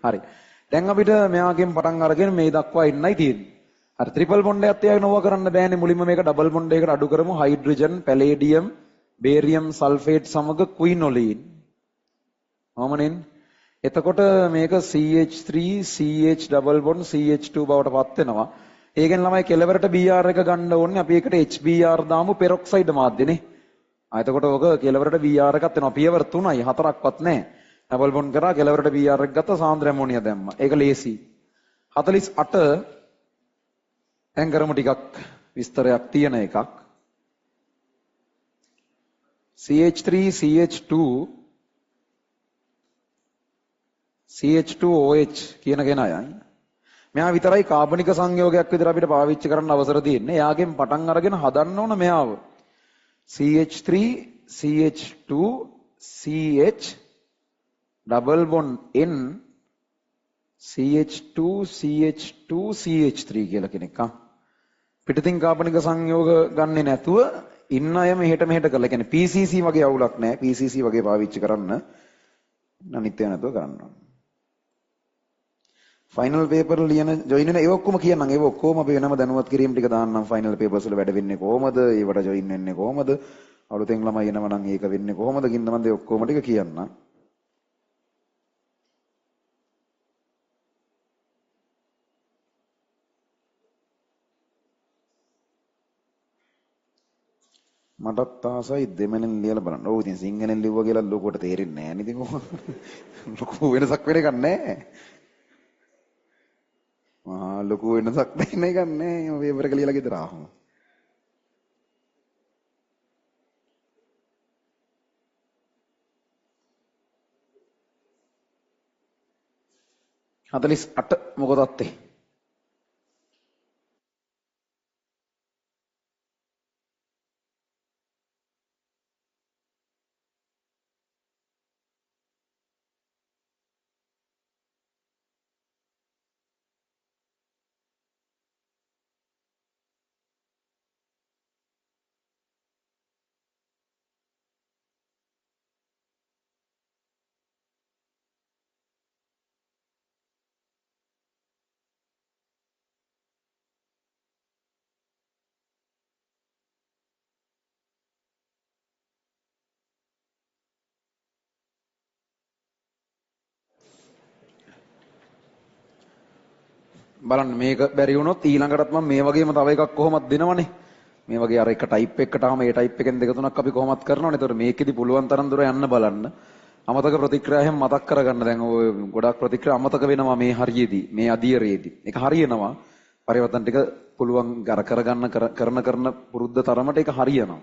හරි. දැන් අපිට මෙයාගෙන් පටන් අරගෙන මේ දක්වා එන්නයි තියෙන්නේ. හරි ට්‍රිපල් බොන්ඩ් එකත් එයාගෙන ඕවා කරන්න බෑනේ. මුලින්ම මේක ඩබල් බොන්ඩ් එකකට අඩු කරමු. හයිඩ්‍රජන්, පැලේඩියම්, බේරියම් සල්ෆේට් සමග ක්විනොලීන්. මොමනෙන් එතකොට මේක CH3 CH double bond CH2 බවට පත් වෙනවා. ඒකෙන් ළමයි කෙලවරට Br එක ගන්න ඕනේ. අපි ඒකට HBr දාමු පෙරොක්සයිඩ් මාධ්‍යනේ. එතකොට ඔක කෙලවරට Br එකක් වෙනවා. පියවර 3යි 4ක්වත් නැහැ. ඩබල් බොන්ඩ් කරා කෙලවරට Br එක ගත්තා සාන්ද්‍ර ඇමෝනියා දැම්මා. ඒක ලේසි. 48 දැන් කරමු ටිකක් විස්තරයක් තියෙන එකක්. CH3 CH2 CH2OH කියන කෙනායයි. මෙයා විතරයි කාබනික සංයෝගයක් විතර අපිට පාවිච්චි කරන්න අවසර තියෙන්නේ. එයාගෙන් පටන් අරගෙන හදන්න ඕන මෙයාව. CH3 CH2 CH double bond N CH2 CH2 CH3 කියලා කෙනෙක්. පිටින් කාබනික සංයෝග ගන්නෙ නැතුව ඉන්න අය මෙහෙට කරලා. කියන්නේ PCC වගේ අවුලක් නැහැ. PCC වගේ පාවිච්චි කරන්න. අනිත් ඒවා නැතුව කරන්න ඕන. ෆයිනල් පේපර් ලියන ජොයින් වෙන ඒ ඔක්කොම කියන්නම්. ඒ ඔක්කොම අපි වෙනම දැනුවත් කිරීම ටික දාන්නම්. ෆයිනල් පේපර්ස් වල වැඩ වෙන්නේ කොහොමද? ඒවට ජොයින් වෙන්නේ කොහොමද? අලුතෙන් ළමයි එනවා නම් ඒක වෙන්නේ කොහොමද? කින්ද මන්ද ඒ ඔක්කොම ටික කියන්නම්. මටත් ආසයි දෙමළෙන් ලියලා බලන්න. ඔව් ඉතින් සිංහලෙන් ලිව්වා කියලා ලොකුවට තේරෙන්නේ නැහැ නේද? ලොකු වෙනසක් වෙන එකක් නැහැ. ලොකු වෙනසක් දෙන්න එකක් නැහැ. මම පේපර් එක ලියලා ගෙදර ආවම. හතලිස් අට මොකදත් ඒ බලන්න මේක බැරි වුණොත් ඊළඟටත් මම මේ වගේම තව එකක් කොහොමද දෙනවනේ. මේ වගේ අර එක ටයිප් එකකට ආවම ඒ ටයිප් එකෙන් දෙක තුනක් අපි කොහොමත් කරනවනේ. ඒතකොට මේකෙදි පුළුවන් තරම් දුර යන්න බලන්න. අමතක ප්‍රතික්‍රියා හැම මතක් කරගන්න. දැන් ඔය ගොඩක් ප්‍රතික්‍රියා අමතක වෙනවා මේ හරියේදී, මේ අදියරේදී. ඒක හරියනවා. පරිවර්තන ටික පුළුවන් කරගන්න කරන පුරුද්ද තරමට ඒක හරියනවා.